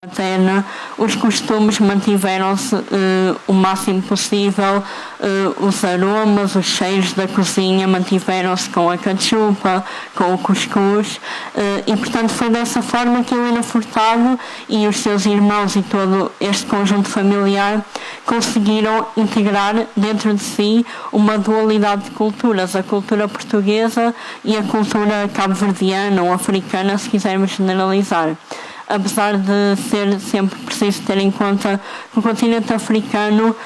materna, os costumes mantiveram-se o máximo possível, os aromas, os cheiros da cozinha mantiveram-se com a cachupa, com o cuscuz, e portanto foi dessa forma que Helena Furtado e os seus irmãos e todo este conjunto familiar conseguiram integrar dentro de si uma dualidade de culturas, a cultura portuguesa e a cultura cabo-verdiana ou africana, se quisermos generalizar. Apesar de ser sempre preciso ter em conta que o continente africano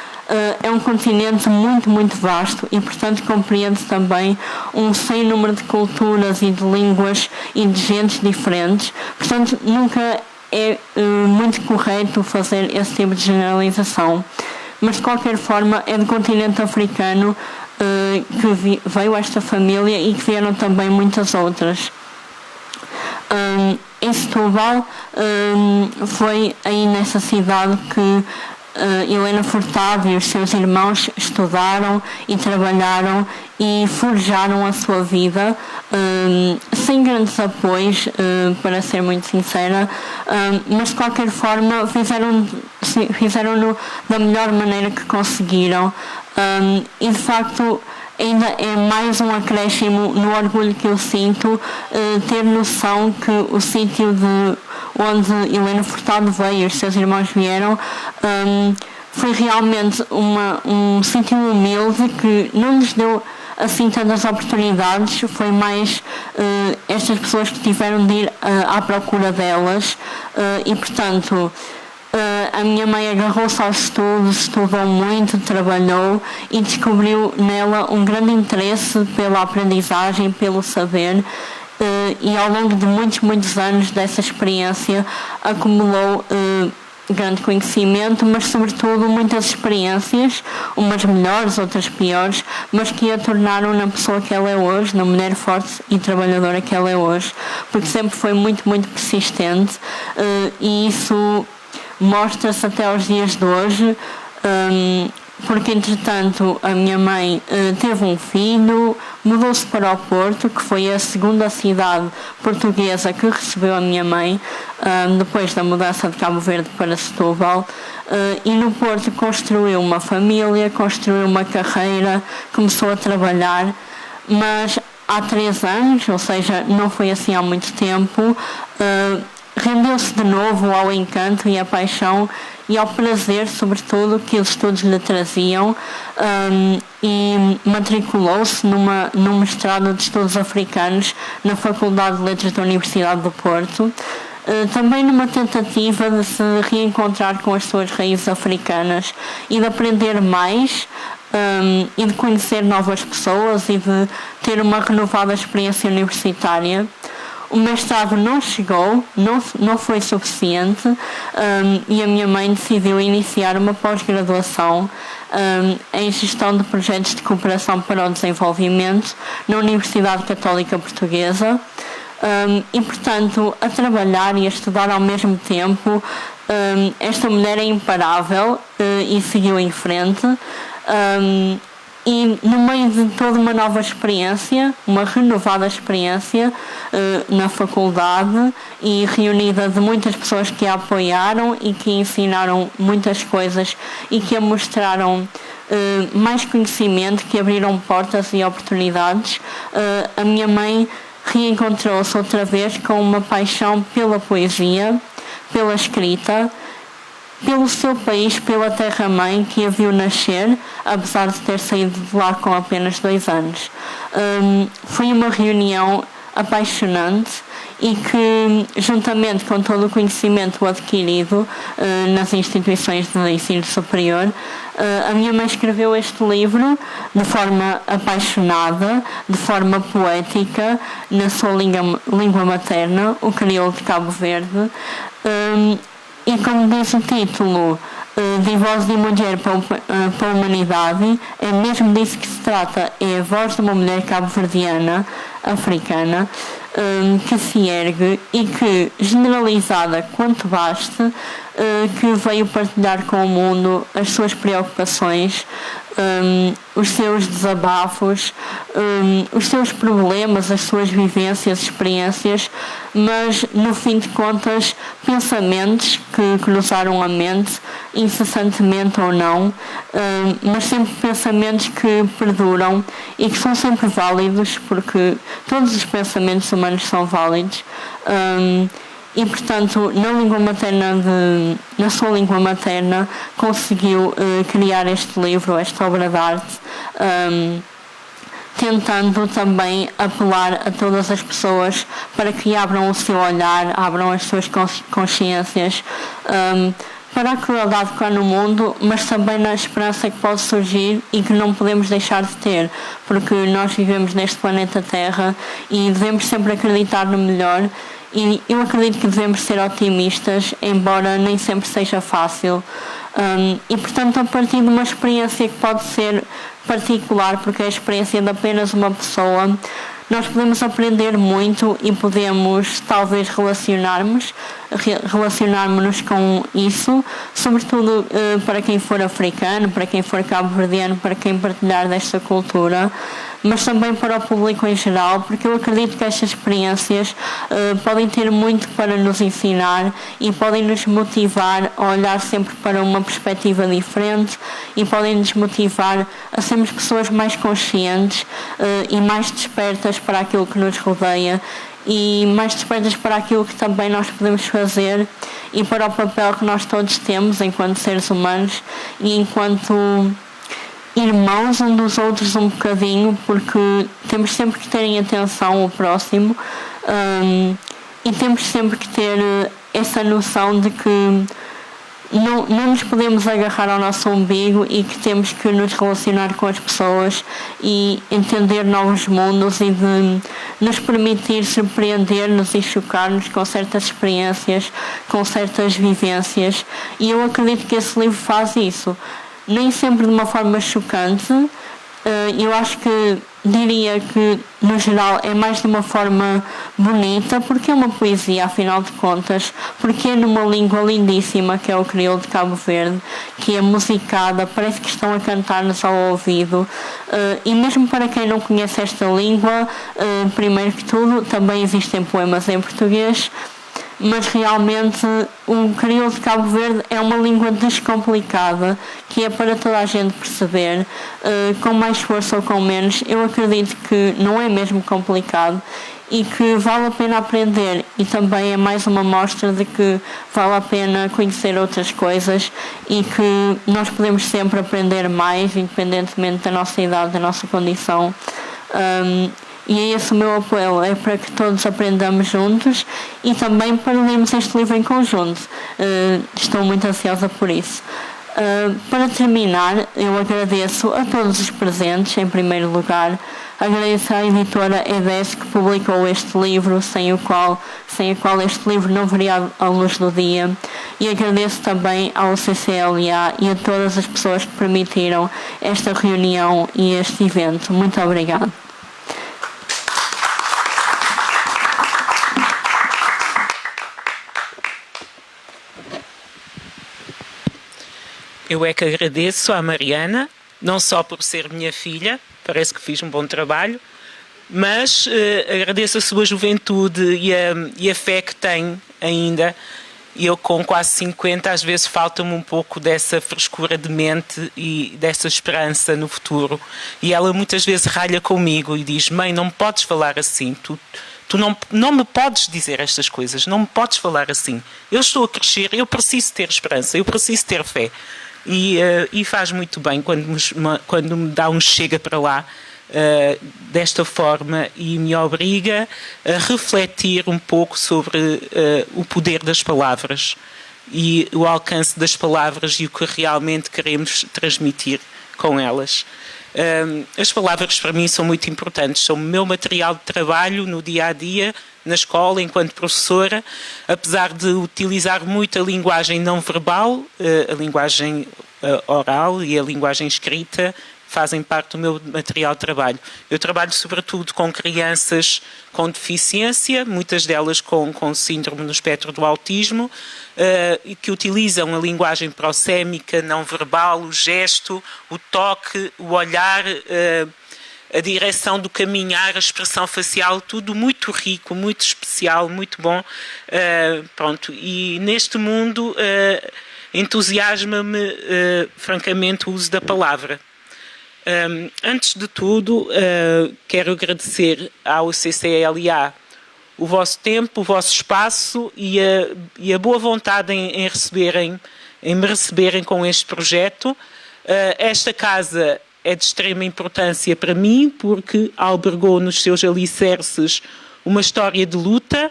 é um continente muito, muito vasto e, portanto, compreende também um sem número de culturas e de línguas e de gentes diferentes. Portanto, nunca é muito correto fazer esse tipo de generalização. Mas, de qualquer forma, é do continente africano que veio esta família e que vieram também muitas outras. Em Setúbal, foi aí nessa cidade que Helena Furtado e os seus irmãos estudaram e trabalharam e forjaram a sua vida, sem grandes apoios, para ser muito sincera, mas de qualquer forma fizeram-no da melhor maneira que conseguiram, e de facto ainda é mais um acréscimo no orgulho que eu sinto, ter noção que o sítio de onde Helena Furtado veio e os seus irmãos vieram foi realmente um sítio humilde que não lhes deu assim tantas oportunidades, foi mais estas pessoas que tiveram de ir à procura delas, e portanto a minha mãe agarrou-se aos estudos, estudou muito, trabalhou e descobriu nela um grande interesse pela aprendizagem, pelo saber, e ao longo de muitos anos dessa experiência acumulou grande conhecimento, mas sobretudo muitas experiências, umas melhores, outras piores, mas que a tornaram na pessoa que ela é hoje, na mulher forte e trabalhadora que ela é hoje, porque sempre foi muito, muito persistente, e isso mostra-se até aos dias de hoje, porque entretanto a minha mãe teve um filho, mudou-se para o Porto, que foi a segunda cidade portuguesa que recebeu a minha mãe, depois da mudança de Cabo Verde para Setúbal, e no Porto construiu uma família, construiu uma carreira, começou a trabalhar, mas há 3 anos, ou seja, não foi assim há muito tempo, rendeu-se de novo ao encanto e à paixão e ao prazer, sobretudo, que os estudos lhe traziam, e matriculou-se num mestrado de estudos africanos na Faculdade de Letras da Universidade do Porto, também numa tentativa de se reencontrar com as suas raízes africanas e de aprender mais, e de conhecer novas pessoas e de ter uma renovada experiência universitária. O mestrado não chegou, não foi suficiente, e a minha mãe decidiu iniciar uma pós-graduação em Gestão de Projetos de Cooperação para o Desenvolvimento na Universidade Católica Portuguesa, e portanto a trabalhar e a estudar ao mesmo tempo. Esta mulher é imparável e seguiu em frente. E no meio de toda uma nova experiência, uma renovada experiência na faculdade e reunida de muitas pessoas que a apoiaram e que ensinaram muitas coisas e que a mostraram mais conhecimento, que abriram portas e oportunidades, a minha mãe reencontrou-se outra vez com uma paixão pela poesia, pela escrita, pelo seu país, pela terra-mãe que a viu nascer, apesar de ter saído de lá com apenas 2 anos. Foi uma reunião apaixonante e que, juntamente com todo o conhecimento adquirido nas instituições de ensino superior, a minha mãe escreveu este livro de forma apaixonada, de forma poética, na sua língua materna, o crioulo de Cabo Verde, e como diz o título, de voz de mulher para a humanidade, é mesmo disso que se trata, é a voz de uma mulher cabo-verdiana, africana, que se ergue e que, generalizada quanto baste, que veio partilhar com o mundo as suas preocupações, os seus desabafos, os seus problemas, as suas vivências, experiências, mas no fim de contas pensamentos que cruzaram a mente, incessantemente ou não, mas sempre pensamentos que perduram e que são sempre válidos, porque todos os pensamentos humanos são válidos. E, portanto, na sua língua materna, conseguiu criar este livro, esta obra de arte, tentando também apelar a todas as pessoas para que abram o seu olhar, abram as suas consciências para a crueldade que há no mundo, mas também na esperança que pode surgir e que não podemos deixar de ter, porque nós vivemos neste planeta Terra e devemos sempre acreditar no melhor. E eu acredito que devemos ser otimistas, embora nem sempre seja fácil. E, portanto, a partir de uma experiência que pode ser particular, porque é a experiência de apenas uma pessoa, nós podemos aprender muito e podemos, talvez, relacionarmos-nos com isso, sobretudo para quem for africano, para quem for cabo-verdiano, para quem partilhar desta cultura, mas também para o público em geral, porque eu acredito que estas experiências podem ter muito para nos ensinar e podem nos motivar a olhar sempre para uma perspectiva diferente e podem nos motivar a sermos pessoas mais conscientes e mais despertas para aquilo que nos rodeia e mais despertas para aquilo que também nós podemos fazer e para o papel que nós todos temos enquanto seres humanos e enquanto irmãos um dos outros um bocadinho, porque temos sempre que ter em atenção o próximo e temos sempre que ter essa noção de que não nos podemos agarrar ao nosso umbigo e que temos que nos relacionar com as pessoas e entender novos mundos e de nos permitir surpreender-nos e chocar-nos com certas experiências, com certas vivências, e eu acredito que esse livro faz isso. Nem sempre de uma forma chocante, eu acho que diria que no geral é mais de uma forma bonita, porque é uma poesia afinal de contas, porque é numa língua lindíssima que é o crioulo de Cabo Verde, que é musicada, parece que estão a cantar-nos ao ouvido, e mesmo para quem não conhece esta língua, primeiro que tudo também existem poemas em português, mas realmente o crioulo de Cabo Verde é uma língua descomplicada, que é para toda a gente perceber, com mais força ou com menos. Eu acredito que não é mesmo complicado e que vale a pena aprender, e também é mais uma mostra de que vale a pena conhecer outras coisas e que nós podemos sempre aprender mais, independentemente da nossa idade, da nossa condição. E é esse o meu apelo, é para que todos aprendamos juntos e também para lermos este livro em conjunto. Estou muito ansiosa por isso. Para terminar, eu agradeço a todos os presentes, em primeiro lugar. Agradeço à editora EDES que publicou este livro, sem a qual este livro não veria a luz do dia. E agradeço também ao CCLA e a todas as pessoas que permitiram esta reunião e este evento. Muito obrigada. Eu é que agradeço à Mariana, não só por ser minha filha, parece que fiz um bom trabalho, mas agradeço a sua juventude e a fé que tem ainda. E eu, com quase 50, às vezes falta-me um pouco dessa frescura de mente e dessa esperança no futuro. E ela muitas vezes ralha comigo e diz: mãe, não me podes falar assim, tu não me podes dizer estas coisas, não me podes falar assim. Eu estou a crescer, eu preciso ter esperança, eu preciso ter fé. E faz muito bem quando me dá um chega para lá desta forma e me obriga a refletir um pouco sobre o poder das palavras e o alcance das palavras e o que realmente queremos transmitir com elas. As palavras para mim são muito importantes, são o meu material de trabalho no dia a dia, na escola, enquanto professora, apesar de utilizar muito a linguagem não verbal, a linguagem oral e a linguagem escrita, fazem parte do meu material de trabalho. Eu trabalho sobretudo com crianças com deficiência, muitas delas com síndrome no espectro do autismo, que utilizam a linguagem prossémica, não verbal, o gesto, o toque, o olhar, a direção do caminhar, a expressão facial, tudo muito rico, muito especial, muito bom. Pronto. E neste mundo entusiasma-me, francamente, o uso da palavra. Antes de tudo, quero agradecer ao CCLA o vosso tempo, o vosso espaço e a boa vontade em me receberem com este projeto. Esta casa é de extrema importância para mim porque albergou nos seus alicerces uma história de luta,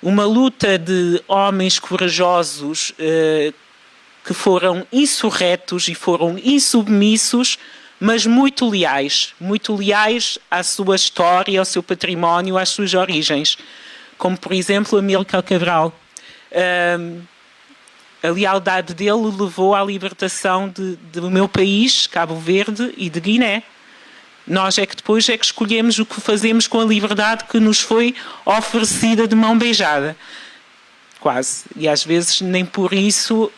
uma luta de homens corajosos que foram insurretos e foram insubmissos, mas muito leais à sua história, ao seu património, às suas origens, como por exemplo Amílcar Cabral. A lealdade dele levou à libertação do meu país, Cabo Verde, e de Guiné. Nós depois escolhemos o que fazemos com a liberdade que nos foi oferecida de mão beijada. Quase. E às vezes nem por isso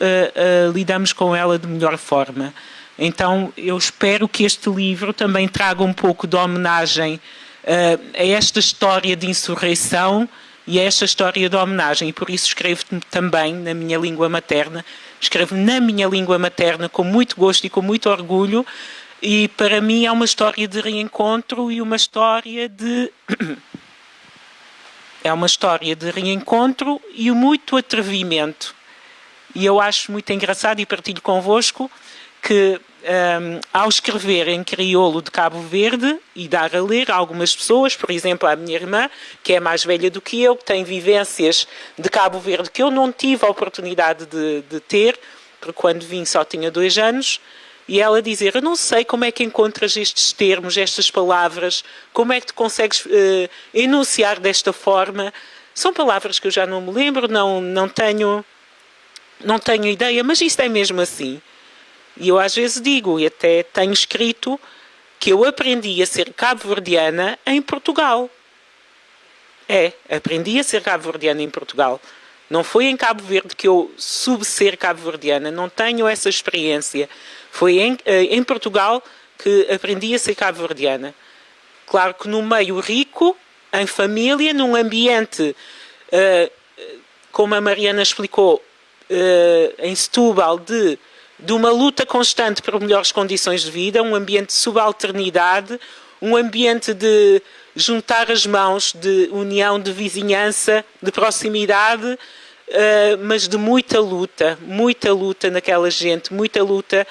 lidamos com ela de melhor forma. Então eu espero que este livro também traga um pouco de homenagem a esta história de insurreição e a esta história de homenagem. E por isso escrevo também na minha língua materna. Escrevo na minha língua materna com muito gosto e com muito orgulho. E para mim é uma história de reencontro e uma história de... É uma história de reencontro e muito atrevimento. E eu acho muito engraçado e partilho convosco que ao escrever em crioulo de Cabo Verde e dar a ler a algumas pessoas, por exemplo, a minha irmã, que é mais velha do que eu, que tem vivências de Cabo Verde que eu não tive a oportunidade de ter, porque quando vim só tinha 2 anos, e ela dizer, eu não sei como é que encontras estes termos, estas palavras, como é que tu consegues enunciar desta forma. São palavras que eu já não me lembro, não tenho ideia, mas isto é mesmo assim. E eu às vezes digo, e até tenho escrito, que eu aprendi a ser cabo-verdiana em Portugal. Aprendi a ser cabo-verdiana em Portugal. Não foi em Cabo Verde que eu soube ser cabo-verdiana, não tenho essa experiência. Foi em Portugal que aprendi a ser cabo-verdiana. Claro que num meio rico, em família, num ambiente, como a Mariana explicou, em Setúbal, de uma luta constante por melhores condições de vida, um ambiente de subalternidade, um ambiente de juntar as mãos, de união, de vizinhança, de proximidade, mas de muita luta naquela gente, muita luta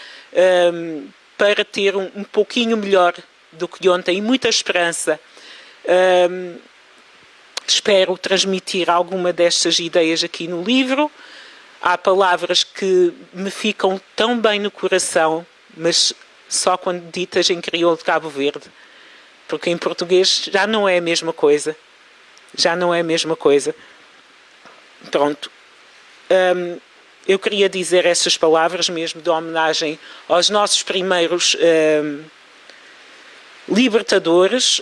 para ter um pouquinho melhor do que ontem e muita esperança. Espero transmitir alguma destas ideias aqui no livro. Há palavras que me ficam tão bem no coração, mas só quando ditas em crioulo de Cabo Verde. Porque em português já não é a mesma coisa. Pronto. Eu queria dizer essas palavras mesmo de homenagem aos nossos primeiros libertadores,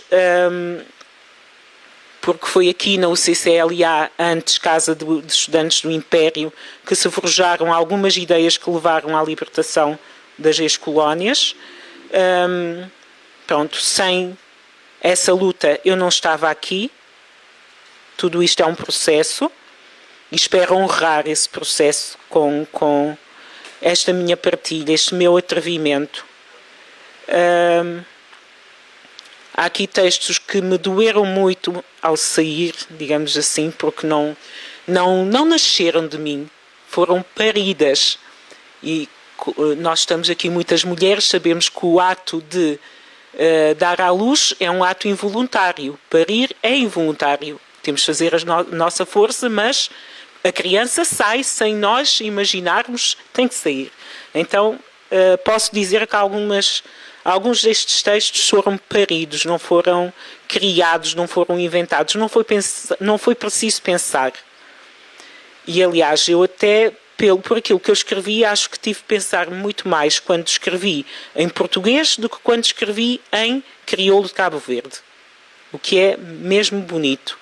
porque foi aqui na UCCLA, antes Casa de Estudantes do Império, que se forjaram algumas ideias que levaram à libertação das ex-colónias. Pronto, sem essa luta eu não estava aqui. Tudo isto é um processo e espero honrar esse processo com esta minha partilha, este meu atrevimento. Há aqui textos que me doeram muito ao sair, digamos assim, porque não nasceram de mim, foram paridas. E nós estamos aqui muitas mulheres, sabemos que o ato de dar à luz é um ato involuntário, parir é involuntário. Temos de fazer a nossa força, mas a criança sai sem nós imaginarmos, tem que sair. Então, posso dizer que alguns destes textos foram paridos, não foram criados, não foram inventados, não foi preciso pensar. E, aliás, eu até por aquilo que eu escrevi, acho que tive de pensar muito mais quando escrevi em português do que quando escrevi em crioulo de Cabo Verde. O que é mesmo bonito.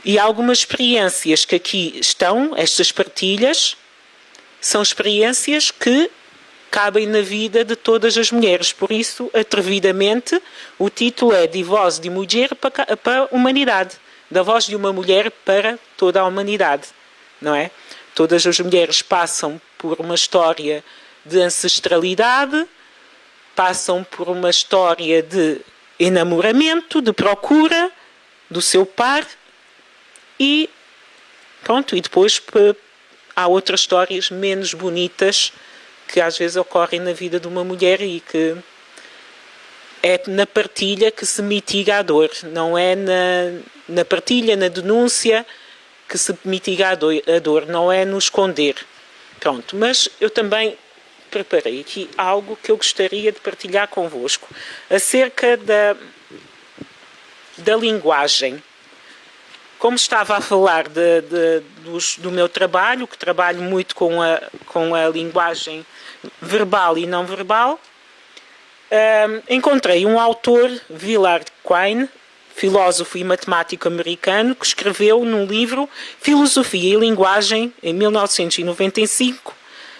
E algumas experiências que aqui estão, estas partilhas, são experiências que cabem na vida de todas as mulheres. Por isso, atrevidamente, o título é De Voz de Mulher para a Humanidade. Da voz de uma mulher para toda a humanidade. Não é? Todas as mulheres passam por uma história de ancestralidade, passam por uma história de enamoramento, de procura do seu par e pronto, e depois há outras histórias menos bonitas que às vezes ocorrem na vida de uma mulher e que é na partilha que se mitiga a dor, não é na partilha, na denúncia que se mitiga a dor, não é no esconder. Pronto, mas eu também preparei aqui algo que eu gostaria de partilhar convosco acerca da linguagem. Como estava a falar do meu trabalho, que trabalho muito com a linguagem verbal e não verbal, encontrei um autor, Willard Quine, filósofo e matemático americano, que escreveu num livro Filosofia e Linguagem, em 1995,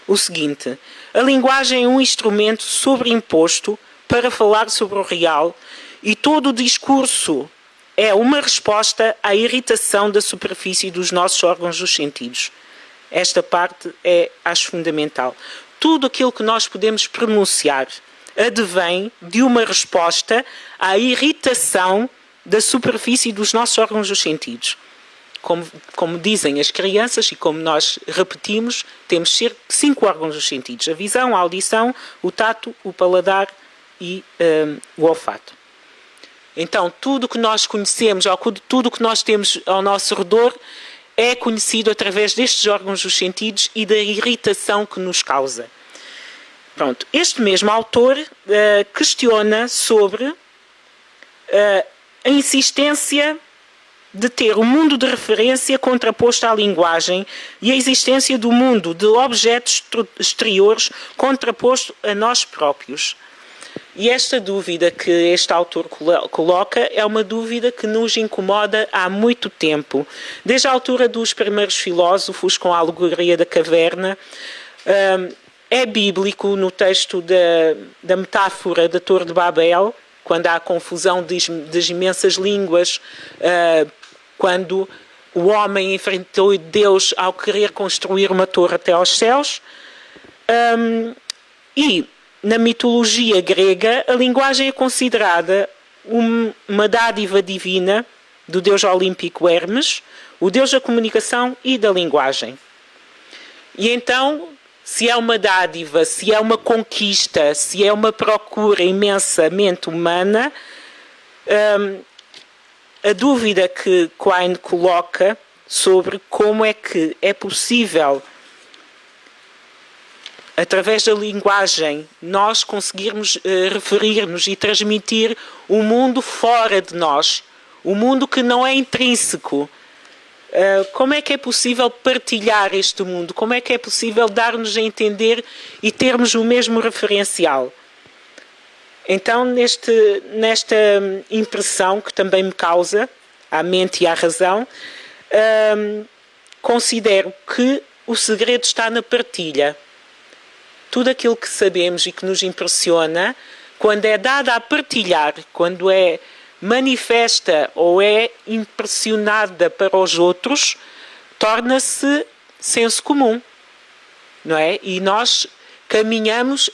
o seguinte: a linguagem é um instrumento sobreimposto para falar sobre o real e todo o discurso é uma resposta à irritação da superfície dos nossos órgãos dos sentidos. Esta parte acho fundamental. Tudo aquilo que nós podemos pronunciar advém de uma resposta à irritação da superfície dos nossos órgãos dos sentidos. Como dizem as crianças e como nós repetimos, temos 5 órgãos dos sentidos: a visão, a audição, o tato, o paladar e o olfato. Então, tudo o que nós conhecemos, ou tudo o que nós temos ao nosso redor, é conhecido através destes órgãos dos sentidos e da irritação que nos causa. Pronto, este mesmo autor questiona sobre a insistência de ter um mundo de referência contraposto à linguagem e a existência do mundo de objetos exteriores contraposto a nós próprios. E esta dúvida que este autor coloca é uma dúvida que nos incomoda há muito tempo. Desde a altura dos primeiros filósofos, com a alegoria da caverna, é bíblico no texto da metáfora da Torre de Babel, quando há a confusão das imensas línguas, quando o homem enfrentou Deus ao querer construir uma torre até aos céus. E na mitologia grega, a linguagem é considerada uma dádiva divina do deus olímpico Hermes, o deus da comunicação e da linguagem. E então, se é uma dádiva, se é uma conquista, se é uma procura imensamente humana, a dúvida que Quine coloca sobre como é que é possível, através da linguagem, nós conseguirmos referir-nos e transmitir um mundo fora de nós, um mundo que não é intrínseco. Como é que é possível partilhar este mundo? Como é que é possível dar-nos a entender e termos o mesmo referencial? Então, nesta impressão que também me causa, à mente e à razão, considero que o segredo está na partilha. Tudo aquilo que sabemos e que nos impressiona, quando é dado a partilhar, quando é manifesta ou é impressionada para os outros, torna-se senso comum, não é? E nós caminhamos,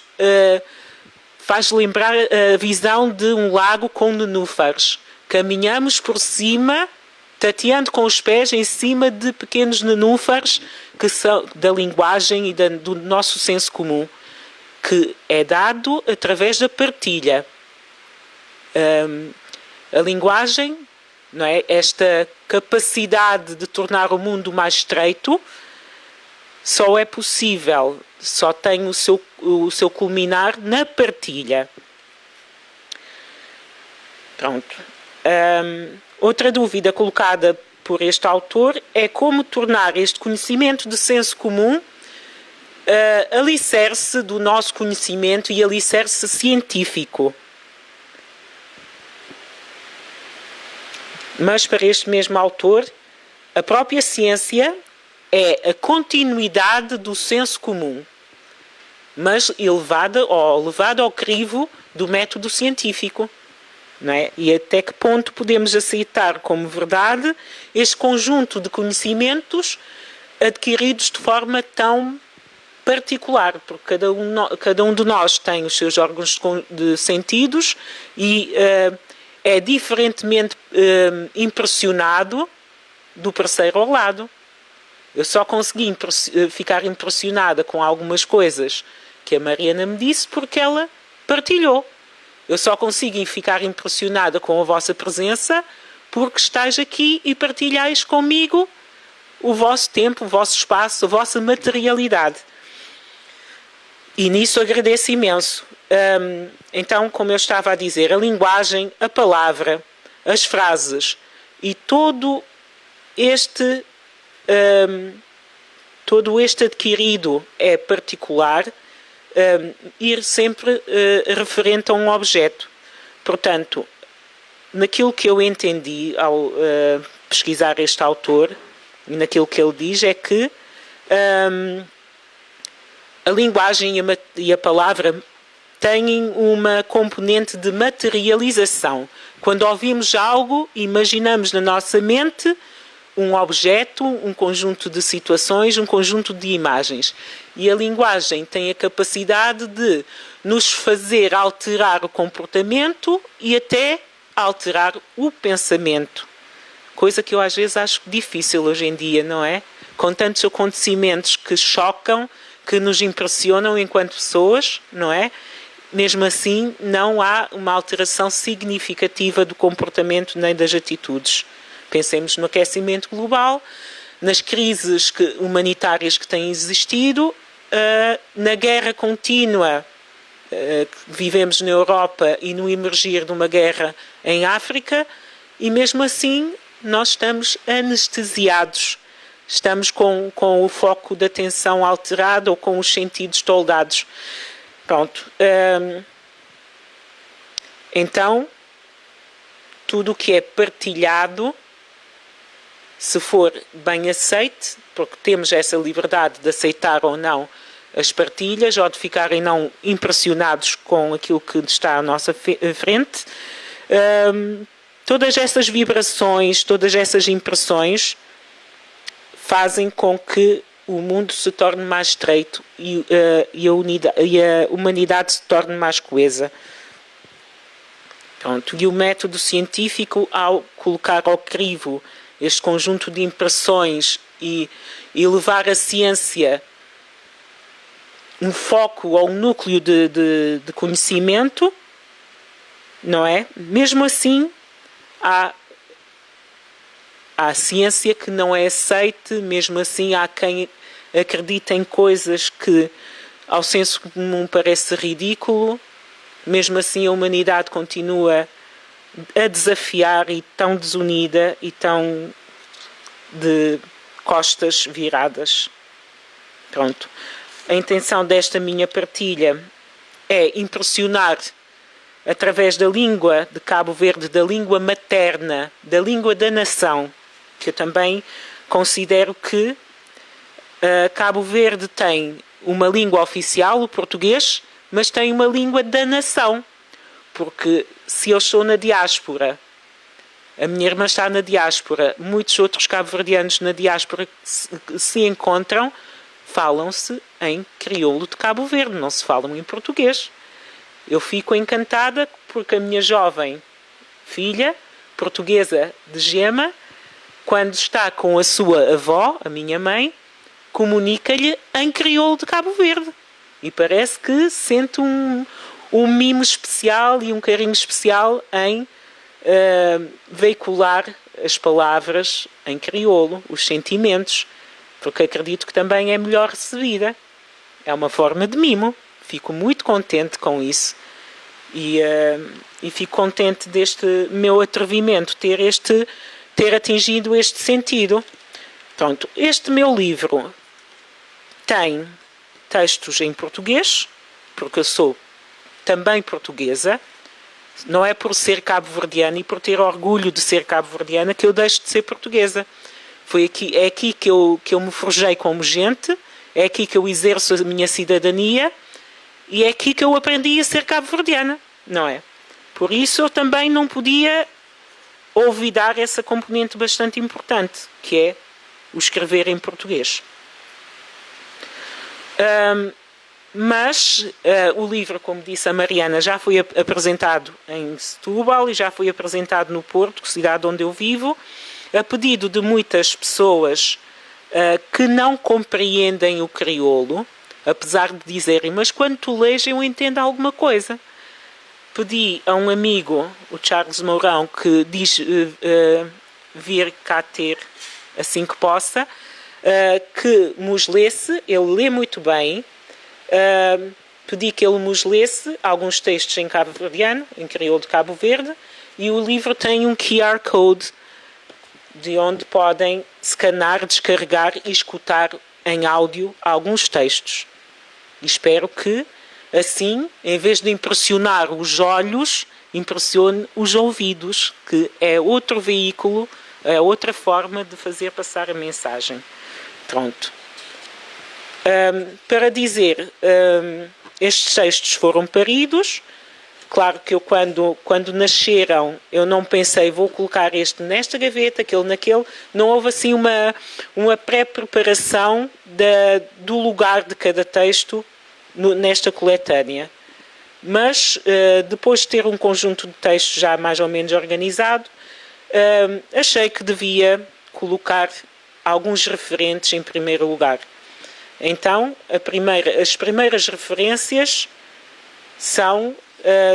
faz lembrar a visão de um lago com nenúfares. Caminhamos por cima, tateando com os pés em cima de pequenos nenúfares que são da linguagem e do nosso senso comum, que é dado através da partilha. A linguagem, não é? Esta capacidade de tornar o mundo mais estreito, só é possível, só tem o seu culminar na partilha. Pronto. Outra dúvida colocada por este autor é como tornar este conhecimento de senso comum alicerce do nosso conhecimento e alicerce científico. Mas para este mesmo autor, a própria ciência é a continuidade do senso comum, mas levada ao crivo do método científico. Não é? E até que ponto podemos aceitar como verdade este conjunto de conhecimentos adquiridos de forma tão particular, porque cada um de nós tem os seus órgãos de sentidos e é diferentemente impressionado do parceiro ao lado. Eu só consegui ficar impressionada com algumas coisas que a Mariana me disse porque ela partilhou. Eu só consigo ficar impressionada com a vossa presença porque estáis aqui e partilhais comigo o vosso tempo, o vosso espaço, a vossa materialidade. E nisso agradeço imenso. Então, como eu estava a dizer, a linguagem, a palavra, as frases e todo este adquirido é particular, ir sempre referente a um objeto. Portanto, naquilo que eu entendi ao pesquisar este autor, e naquilo que ele diz, é que a linguagem e a palavra têm uma componente de materialização. Quando ouvimos algo, imaginamos na nossa mente um objeto, um conjunto de situações, um conjunto de imagens. E a linguagem tem a capacidade de nos fazer alterar o comportamento e até alterar o pensamento. Coisa que eu às vezes acho difícil hoje em dia, não é? Com tantos acontecimentos que chocam, que nos impressionam enquanto pessoas, não é? Mesmo assim, não há uma alteração significativa do comportamento nem das atitudes. Pensemos no aquecimento global, nas crises humanitárias que têm existido, na guerra contínua que vivemos na Europa e no emergir de uma guerra em África, e mesmo assim nós estamos anestesiados, estamos com o foco de atenção alterado ou com os sentidos toldados. Pronto. Então, tudo o que é partilhado, se for bem aceite, porque temos essa liberdade de aceitar ou não as partilhas, ou de ficarem não impressionados com aquilo que está à nossa frente, todas essas vibrações, todas essas impressões fazem com que o mundo se torne mais estreito e a humanidade se torne mais coesa. Pronto. E o método científico, ao colocar ao crivo este conjunto de impressões e levar a ciência um foco ou um núcleo de conhecimento, não é? Mesmo assim, há ciência que não é aceite, mesmo assim há quem acredita em coisas que ao senso comum parece ridículo, mesmo assim a humanidade continua a desafiar e tão desunida e tão de costas viradas. Pronto. A intenção desta minha partilha é impressionar através da língua de Cabo Verde, da língua materna, da língua da nação, que eu também considero que Cabo Verde tem uma língua oficial, o português, mas tem uma língua da nação. Porque se eu estou na diáspora, a minha irmã está na diáspora, muitos outros cabo-verdianos na diáspora que se encontram, falam-se em crioulo de Cabo Verde, não se falam em português. Eu fico encantada porque a minha jovem filha, portuguesa de Gema, quando está com a sua avó, a minha mãe, comunica-lhe em crioulo de Cabo Verde. E parece que sente um mimo especial e um carinho especial em veicular as palavras em crioulo, os sentimentos, porque acredito que também é melhor recebida. É uma forma de mimo. Fico muito contente com isso e fico contente deste meu atrevimento, ter este ter atingido este sentido. Pronto, este meu livro tem textos em português, porque eu sou também portuguesa. Não é por ser cabo-verdiana e por ter orgulho de ser cabo-verdiana que eu deixo de ser portuguesa. É aqui que eu me forjei como gente, é aqui que eu exerço a minha cidadania e é aqui que eu aprendi a ser cabo-verdiana, não é? Por isso eu também não podia olvidar essa componente bastante importante, que é o escrever em português. Mas o livro, como disse a Mariana, já foi apresentado em Setúbal e já foi apresentado no Porto, cidade onde eu vivo, a pedido de muitas pessoas que não compreendem o crioulo, apesar de dizerem, mas quando tu lês eu entendo alguma coisa. Pedi a um amigo, o Charles Mourão, que diz vir cá ter assim que possa, que nos lesse, ele lê muito bem. Pedi que ele nos lesse alguns textos em cabo-verdiano, em crioulo de Cabo Verde, e o livro tem um QR Code de onde podem scanar, descarregar e escutar em áudio alguns textos. E espero que, assim, em vez de impressionar os olhos, impressione os ouvidos, que é outro veículo, é outra forma de fazer passar a mensagem. Pronto. Para dizer, estes textos foram paridos. Claro que eu, quando nasceram, eu não pensei, vou colocar este nesta gaveta, aquele naquele. Não houve assim uma pré-preparação do lugar de cada texto nesta coletânea. Mas, depois de ter um conjunto de textos já mais ou menos organizado, achei que devia colocar alguns referentes em primeiro lugar. Então, as primeiras referências são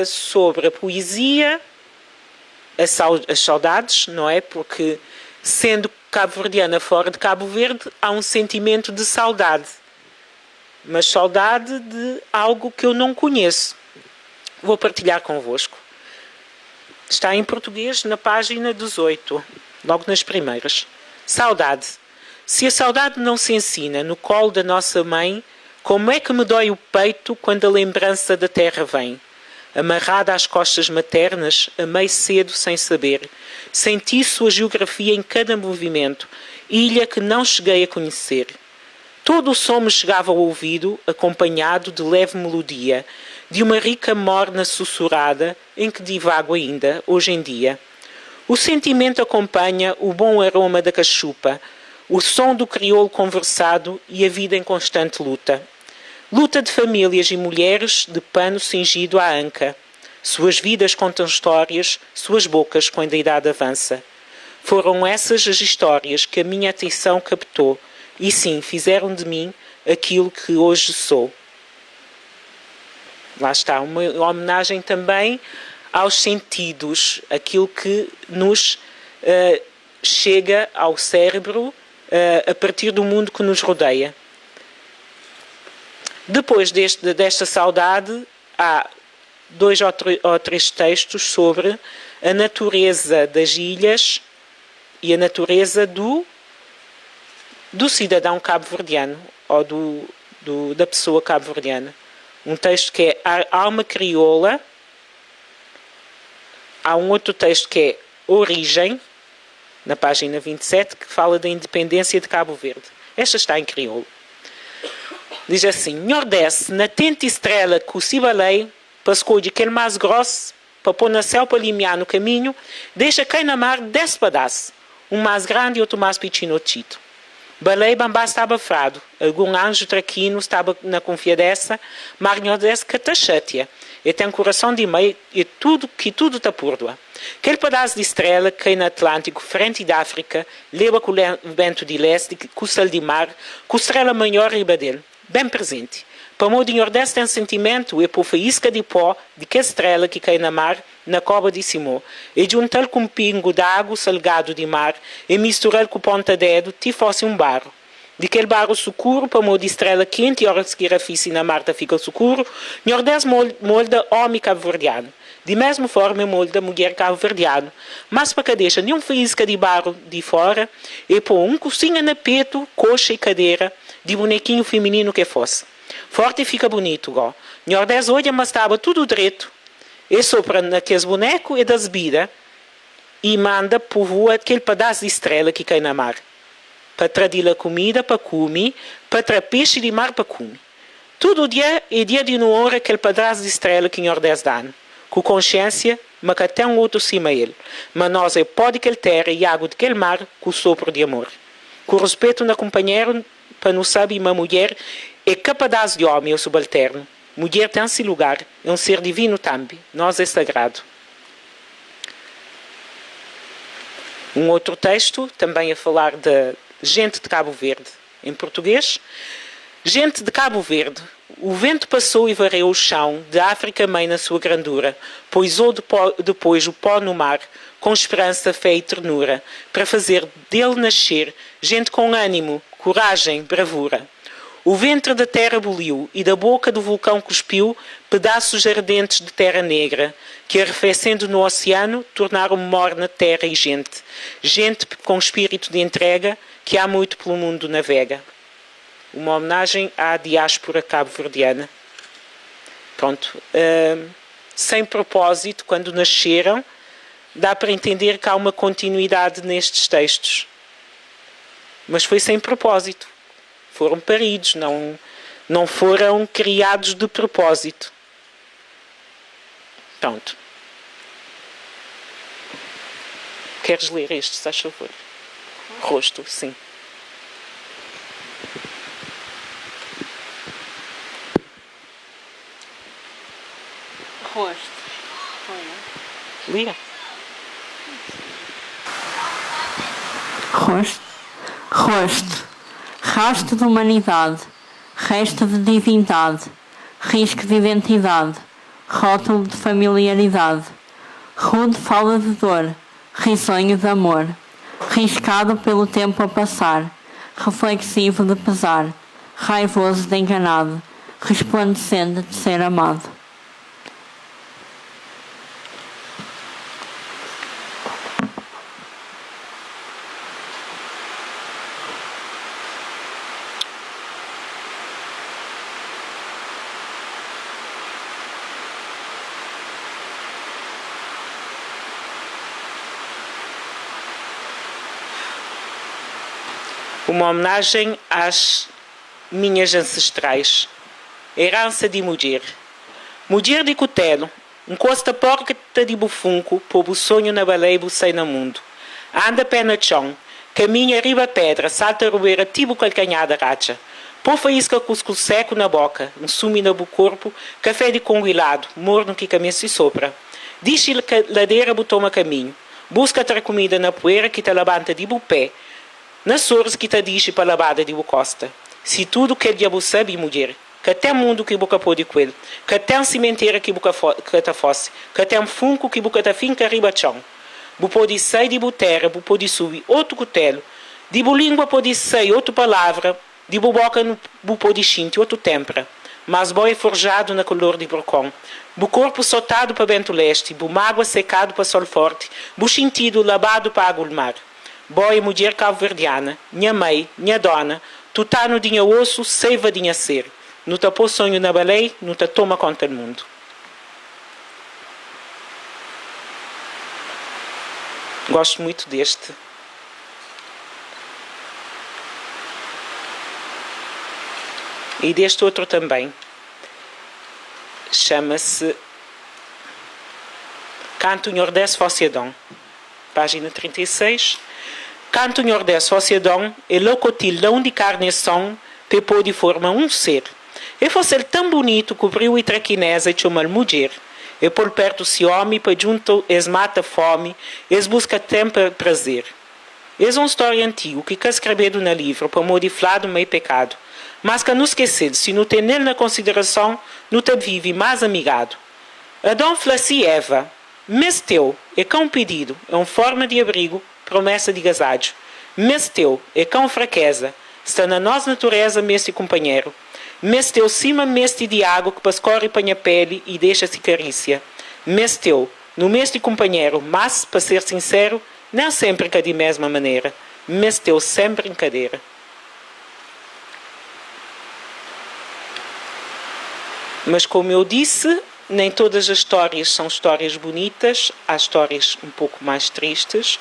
sobre a poesia, as saudades, não é? Porque, sendo cabo-verdiana fora de Cabo Verde, há um sentimento de saudade. Mas saudade de algo que eu não conheço. Vou partilhar convosco. Está em português na página 18, logo nas primeiras. Saudade. Se a saudade não se ensina no colo da nossa mãe, como é que me dói o peito quando a lembrança da terra vem? Amarrada às costas maternas, amei cedo sem saber. Senti sua geografia em cada movimento, ilha que não cheguei a conhecer. Todo o som me chegava ao ouvido, acompanhado de leve melodia, de uma rica morna sussurrada, em que divago ainda, hoje em dia. O sentimento acompanha o bom aroma da cachupa, o som do crioulo conversado e a vida em constante luta. Luta de famílias e mulheres de pano cingido à anca. Suas vidas contam histórias, suas bocas quando a idade avança. Foram essas as histórias que a minha atenção captou e sim, fizeram de mim aquilo que hoje sou. Lá está, uma homenagem também aos sentidos, aquilo que nos chega ao cérebro a partir do mundo que nos rodeia. Depois desta saudade, há 2 ou 3 textos sobre a natureza das ilhas e a natureza do cidadão cabo-verdiano, ou da pessoa cabo-verdiana. Um texto que é a alma crioula. Há um outro texto que é Origem, na página 27, que fala da independência de Cabo Verde. Esta está em crioulo. Diz assim: Nordeste, na tente estrela que o cibalei, pascou de aquele mais grosso, para pôr na céu para limiar no caminho, deixa cair na mar 10 pedaços, um mais grande e outro mais pequenotito. Balei bambá estava frado, algum anjo traquino estava na confiança, mas Nordeste que taxatia, e tem um coração de meio e tudo está púrdua. Aquele pedaço de estrela que cai no Atlântico, frente da África, leva com o vento de leste, com o céu de mar, com a estrela maior riba dele, bem presente. Para o de Nordeste tem sentimento e por faísca de pó de que estrela que cai na mar, na cova de Simó, e juntar com um pingo d'água salgado de mar, e misturar com ponta dedo, te fosse um barro. De aquele barro sucuro, para molde estrela quente, e hora de seguir a fice na Marta fica sucuro, Nhordés molda homem cabo-verdiano. De mesma forma, molda mulher cabo-verdiano. Mas para que deixa nenhum faísca de barro de fora, e põe cozinha na peito, coxa e cadeira, de bonequinho feminino que fosse. Forte fica bonito, ó. Nhordés olha, mas estava tudo direito. E sopra naqueles bonecos e das bebidas, e manda povoar aquele pedaço de estrela que cai na mar. Para trazer a comida para comer, para trazer peixe de mar para comer. Todo dia é dia de não honra aquele pedaço de estrela que Nhordés dá. Com consciência, mas que até um outro cima ele. Mas nós é pó daquele terra e água daquele mar com sopro de amor. Com respeito na companheiro, para não saber uma mulher é que pedaço de homem é o subalterno. Mulher tem esse lugar, é um ser divino também. Nós é sagrado. Um outro texto, também a falar de gente de Cabo Verde, em português. Gente de Cabo Verde, o vento passou e varreu o chão de África mãe na sua grandura, poisou depois o pó no mar, com esperança, fé e ternura, para fazer dele nascer gente com ânimo, coragem, bravura. O ventre da terra boliu e da boca do vulcão cuspiu pedaços ardentes de terra negra, que arrefecendo no oceano tornaram morna terra e gente. Gente com espírito de entrega que há muito pelo mundo navega. Uma homenagem à diáspora cabo-verdiana. Pronto. Sem propósito, quando nasceram, dá para entender que há uma continuidade nestes textos. Mas foi sem propósito. Foram paridos, não foram criados de propósito. Pronto. Queres ler este, se faz favor? Rosto, sim. Rosto. Lia. Rosto. Rastro de humanidade. Resto de divindade. Risco de identidade. Rótulo de familiaridade. Rude fala de dor. Risonho de amor. Riscado pelo tempo a passar. Reflexivo de pesar. Raivoso de enganado. Resplandecente de ser amado. Uma homenagem às minhas ancestrais. Herança de mulher. Mulher de cutelo, encosta porca de bufunco, povo sonho na baleia bucei no mundo. Anda pé no chão, caminha riba pedra, salta a roeira, tipo calcanhar da racha. Pô faísca cuscuz seco na boca, um sumi no corpo, café de conguilado, morno que caminha se sopra. Diz-se ladeira botou a caminho. Busca ter comida na poeira que te levanta de bupé. Nas horas que te diz para a lavada de costa. Se tudo que diabo sabe, mulher, que até mundo que boca pode com ele, que até um cemitério que boca que te fosse, que até um funko que boca te finca riba chão. Bu pode sair de terra, bu pode subir outro cutelo, de bu língua pode sair outra palavra, de bu boca bu pode xinte outro tempra. Mas boi forjado na color de brocão, bu corpo soltado para vento leste, bu mágoa secado para sol forte, bu xintido lavado para água do mar. Boa mulher cabo-verdiana, minha mãe, minha dona, tu tá no dinha osso, seiva dinha ser. Não te pôs sonho na baleia, não te toma conta do mundo. Gosto muito deste. E deste outro também. Chama-se Canto Nhordés Fossedão. Página 36. Canto Nhordés Fossedão é locotilão de carneção, pepô de forma um ser. E fosse ele tão bonito, cobriu e traquinesa e chama mulher. E por perto se homem, para junto es mata fome, es busca tempo prazer. És uma história antiga que escrevido no livro, para modificar meio pecado. Mas que não esquecer, se não tem nele na consideração, não te vive mais amigado. Adão flassi Eva, mas teu é cão pedido, é uma forma de abrigo, promessa de gasajo. Mas teu é cão fraqueza, Sta na nossa natureza mesmo companheiro. Mes teu cima mesmo de água que pascorre para a pele e deixa-se carícia. Mes teu, no mês de companheiro, mas, para ser sincero, não sempre que de mesma maneira. Mes teu sem brincadeira. Mas como eu disse, nem todas as histórias são histórias bonitas, há histórias um pouco mais tristes.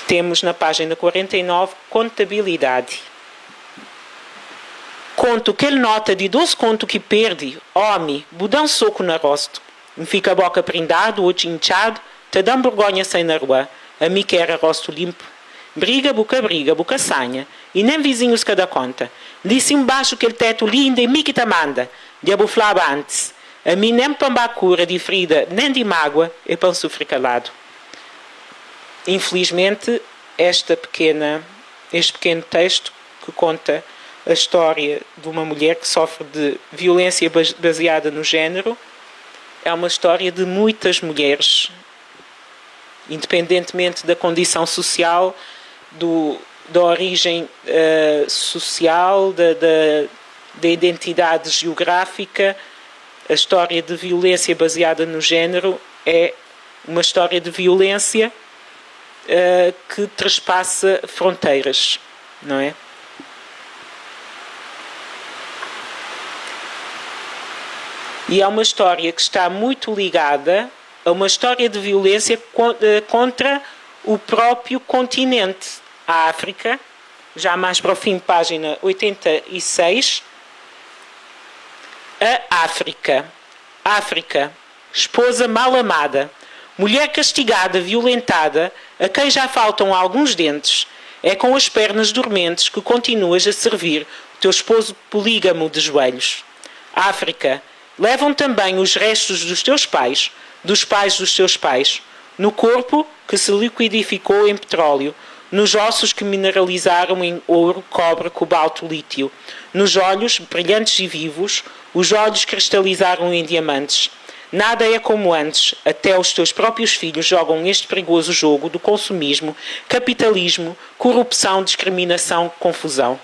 Temos na página 49, contabilidade. Conto que ele nota de 12 conto que perde, homem, dá um soco no rosto. Me fica a boca prendado, o olho inchado, te dá vergonha sem na rua. A mim que era rosto limpo. Briga, boca sanha. E nem vizinhos que dá conta. Disse embaixo que ele teto lindo e me que te manda. Diabo falava antes. A mim nem para cura de ferida, nem de mágoa, é para sofrer calado. Infelizmente, este pequeno texto que conta a história de uma mulher que sofre de violência baseada no género é uma história de muitas mulheres, independentemente da condição social, da origem social, da identidade geográfica. A história de violência baseada no género é uma história de violência que trespassa fronteiras, não é? E é uma história que está muito ligada a uma história de violência contra o próprio continente, a África, já mais para o fim, página 86. A África. África, esposa mal amada, mulher castigada, violentada, a quem já faltam alguns dentes, é com as pernas dormentes que continuas a servir o teu esposo polígamo de joelhos. África, levam também os restos dos teus pais, dos teus pais, no corpo que se liquidificou em petróleo, nos ossos que mineralizaram em ouro, cobre, cobalto, lítio, nos olhos brilhantes e vivos, os olhos cristalizaram em diamantes. Nada é como antes, até os teus próprios filhos jogam este perigoso jogo do consumismo, capitalismo, corrupção, discriminação, confusão.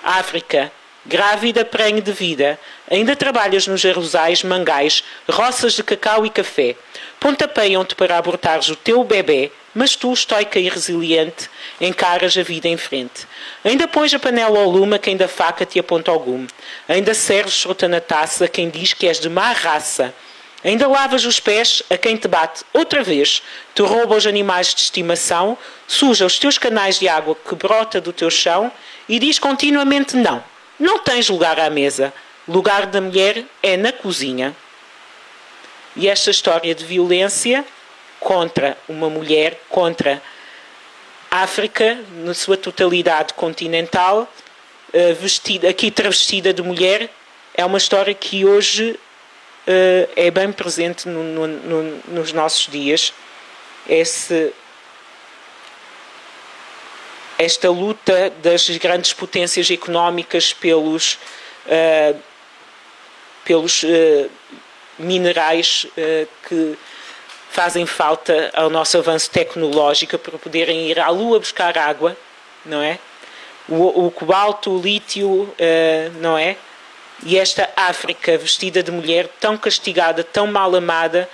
África, grávida, prenhe de vida, ainda trabalhas nos arrozais, mangais, roças de cacau e café. Pontapeiam-te para abortares o teu bebê, mas tu, estoica e resiliente, encaras a vida em frente. Ainda pões a panela ao lume a quem da faca te aponta ao gume. Ainda serves fruta na taça a quem diz que és de má raça. Ainda lavas os pés a quem te bate outra vez, te rouba os animais de estimação, suja os teus canais de água que brota do teu chão e diz continuamente não. Não tens lugar à mesa. Lugar da mulher é na cozinha. E esta história de violência contra uma mulher, contra a África, na sua totalidade continental, aqui travestida de mulher, é uma história que hoje é bem presente nos nossos dias. Esta luta das grandes potências económicas pelos minerais que fazem falta ao nosso avanço tecnológico para poderem ir à Lua buscar água, não é? O cobalto, o lítio, não é? E esta África vestida de mulher, tão castigada, tão mal amada,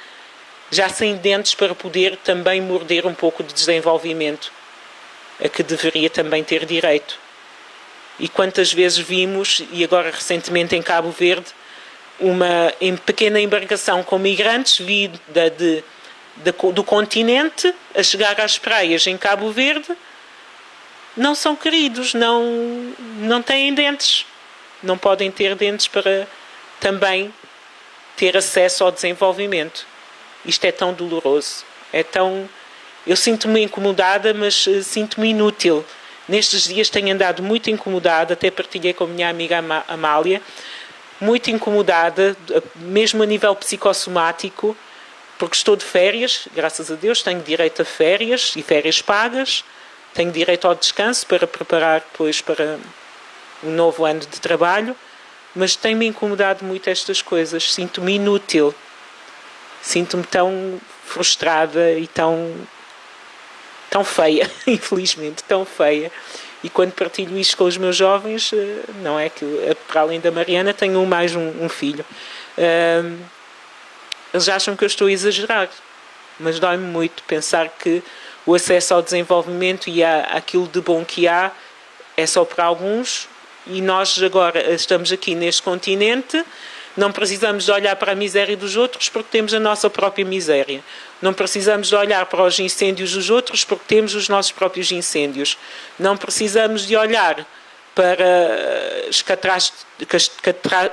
já sem dentes para poder também morder um pouco de desenvolvimento, a que deveria também ter direito. E quantas vezes vimos, e agora recentemente em Cabo Verde, uma pequena embarcação com migrantes vinda do continente a chegar às praias em Cabo Verde, não são queridos, não têm dentes. Não podem ter dentes para também ter acesso ao desenvolvimento. Isto é tão doloroso. Eu sinto-me incomodada, mas sinto-me inútil. Nestes dias tenho andado muito incomodada, até partilhei com a minha amiga Amália, muito incomodada, mesmo a nível psicossomático, porque estou de férias, graças a Deus, tenho direito a férias e férias pagas, tenho direito ao descanso para preparar depois para um novo ano de trabalho, mas tem-me incomodado muito estas coisas. Sinto-me inútil, sinto-me tão frustrada e tão feia, infelizmente, tão feia. E quando partilho isto com os meus jovens, não é que, para além da Mariana, tenho mais um filho. Eles acham que eu estou a exagerar, mas dói-me muito pensar que o acesso ao desenvolvimento e àquilo de bom que há é só para alguns, e nós agora estamos aqui neste continente, não precisamos de olhar para a miséria dos outros porque temos a nossa própria miséria. Não precisamos de olhar para os incêndios dos outros porque temos os nossos próprios incêndios. Não precisamos de olhar para as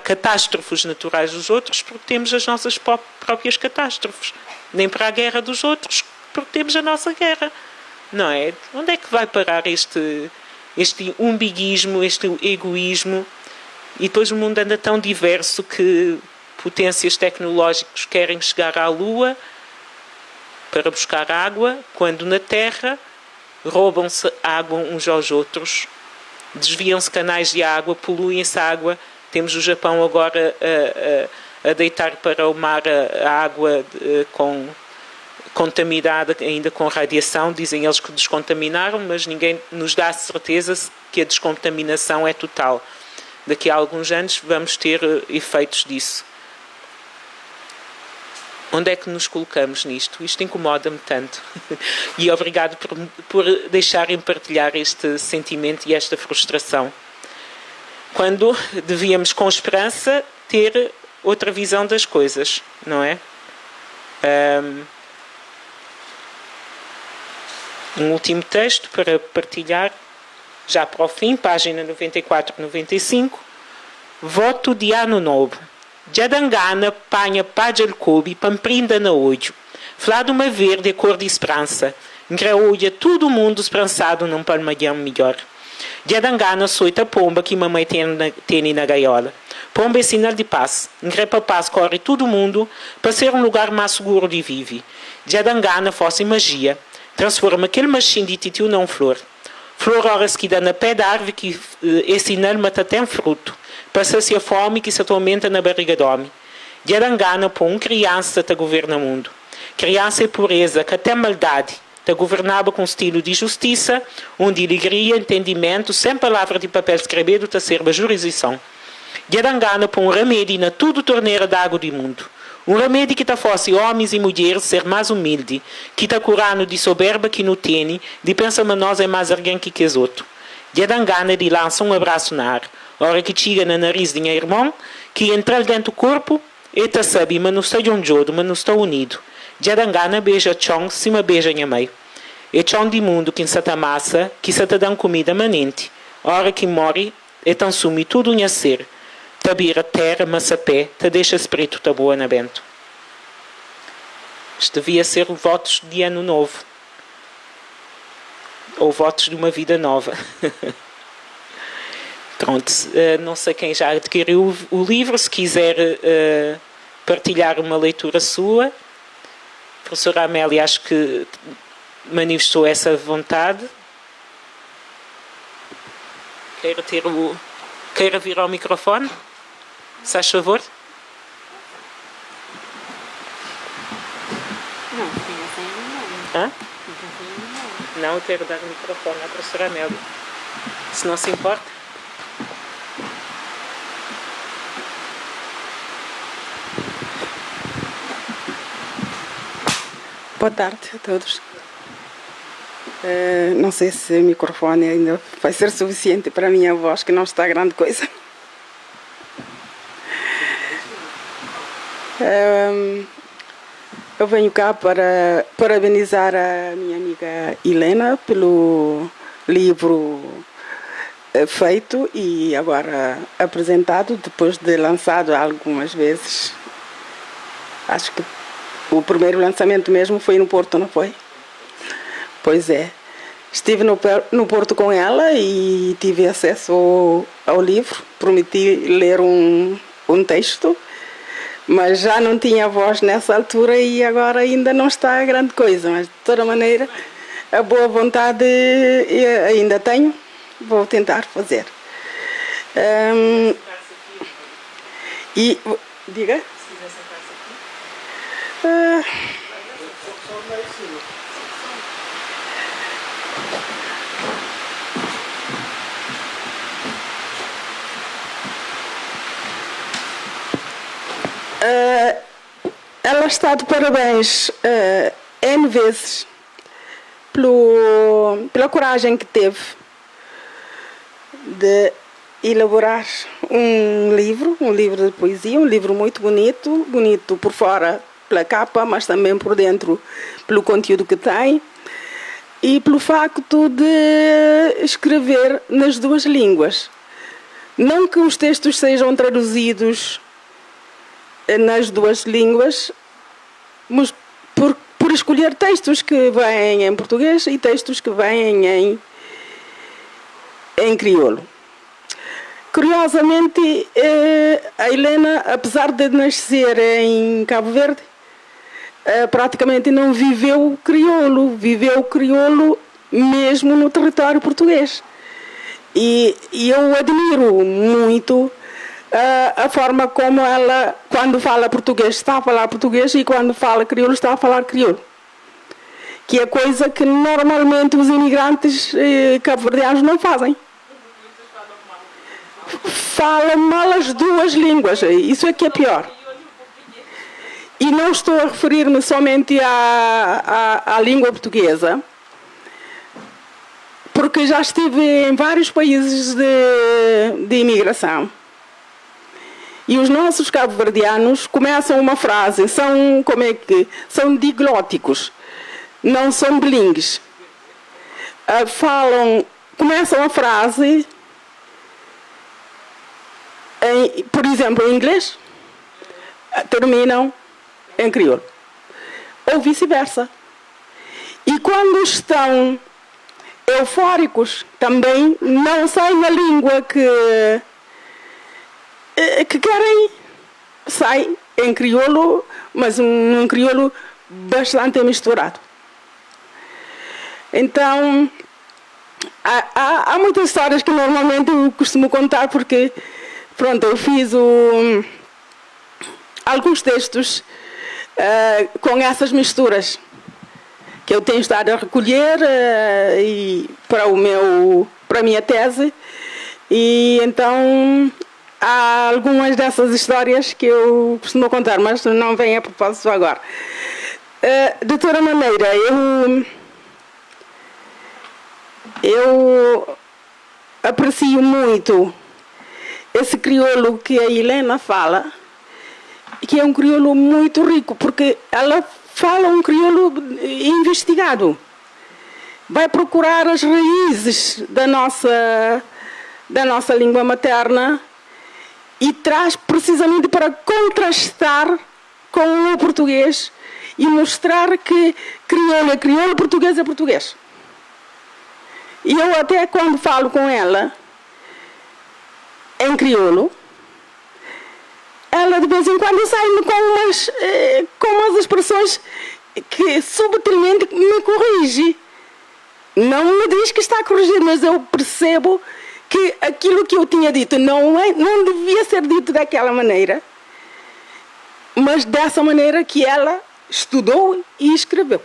catástrofes naturais dos outros porque temos as nossas próprias catástrofes. Nem para a guerra dos outros porque temos a nossa guerra. Não é? Onde é que vai parar este umbiguismo, este egoísmo? E depois o mundo anda tão diverso que potências tecnológicas querem chegar à Lua para buscar água, quando na Terra roubam-se água uns aos outros, desviam-se canais de água, poluem-se a água. Temos o Japão agora a deitar para o mar a água contaminada, ainda com radiação. Dizem eles que descontaminaram, mas ninguém nos dá certeza que a descontaminação é total. Daqui a alguns anos vamos ter efeitos disso. Onde é que nos colocamos nisto? Isto incomoda-me tanto. E obrigado por deixarem partilhar este sentimento e esta frustração. Quando devíamos, com esperança, ter outra visão das coisas, não é? Um último texto para partilhar, já para o fim, página 94 e 95. Voto de ano novo. Jadangana panha pajal cobi pamprinda na olho. Flado uma verde cor de esperança. Engraolha todo mundo esperançado num palmadão melhor. Jadangana soita pomba que mamãe tem na gaiola. Pomba é sinal de paz. Engrepa paz corre todo mundo para ser um lugar mais seguro de viver. Jadangana fosse magia. Transforma aquele machinho de titio num flor. Flor horas que dá na pé da árvore que é sinal mata até um fruto. Passa-se a fome que se atormenta na barriga do homem. Jadangana põe criança a governar o mundo. Criança é pureza, que até maldade te governava com estilo de justiça, onde alegria, entendimento, sem palavra de papel escrevido, te serve a jurisdição. Jadangana põe remédio na tudo torneira d'água do mundo. Um remédio que te fosse homens e mulheres ser mais humilde, que te curando de soberba que não tem, de pensa nós é mais alguém que os outros. Jadangana de lança um abraço na ar. Hora que chega na nariz de minha irmã, que entra dentro do corpo, e te sabe, mas não está de um jodo, mas não está unido. Jadangana beija chão, cima beija minha mãe. É chão de mundo que se te amassa, que se te dá comida manente. Hora que morre, e te sumi tudo unha ser. Te vira terra, massapé, te deixa espírito ta boa na bento. Isto devia ser votos de ano novo. Ou votos de uma vida nova. Pronto, não sei quem já adquiriu o livro, se quiser partilhar uma leitura sua. A professora Amélia acho que manifestou essa vontade. Queira vir ao microfone, se faz favor. Não, Hã? Não, eu quero dar o microfone à professora Amélia, se não se importa. Boa tarde a todos. Não sei se o microfone ainda vai ser suficiente para a minha voz, que não está grande coisa. Eu venho cá para parabenizar a minha amiga Helena pelo livro feito e agora apresentado, depois de lançado algumas vezes. Acho que o primeiro lançamento mesmo foi no Porto, não foi? Pois é. Estive no Porto com ela e tive acesso ao livro. Prometi ler um texto, mas já não tinha voz nessa altura e agora ainda não está grande coisa. Mas, de toda maneira, a boa vontade ainda tenho. Vou tentar fazer. Diga? Ela está de parabéns N vezes pela coragem que teve de elaborar um livro de poesia, um livro muito bonito, bonito por fora pela capa, mas também por dentro pelo conteúdo que tem, e pelo facto de escrever nas duas línguas. Não que os textos sejam traduzidos nas duas línguas, mas por escolher textos que vêm em português e textos que vêm em crioulo. Curiosamente, a Helena, apesar de nascer em Cabo Verde, praticamente não viveu crioulo mesmo no território português. E eu admiro muito a forma como ela, quando fala português, está a falar português, e quando fala crioulo, está a falar crioulo. Que é coisa que normalmente os imigrantes cabo-verdianos não fazem. Falam mal as duas línguas, isso é que é pior. E não estou a referir-me somente à língua portuguesa, porque já estive em vários países de imigração. E os nossos cabo-verdianos começam uma frase, são diglóticos, não são bilingues. Começam a frase, por exemplo, em inglês, terminam em crioulo. Ou vice-versa. E quando estão eufóricos, também não saem a língua que querem, sai em crioulo, mas um crioulo bastante misturado. Então, há muitas histórias que normalmente eu costumo contar, porque, pronto, eu fiz alguns textos com essas misturas que eu tenho estado a recolher para a minha tese, e então há algumas dessas histórias que eu costumo contar, mas não vem a propósito agora. De toda maneira, eu aprecio muito esse crioulo que a Helena fala, que é um crioulo muito rico, porque ela fala um crioulo investigado. Vai procurar as raízes da nossa língua materna e traz precisamente para contrastar com o português e mostrar que crioulo é crioulo, português é português. E eu até quando falo com ela em crioulo, ela de vez em quando sai-me com umas expressões que subtilmente me corrige. Não me diz que está a corrigir, mas eu percebo que aquilo que eu tinha dito não devia ser dito daquela maneira, mas dessa maneira que ela estudou e escreveu.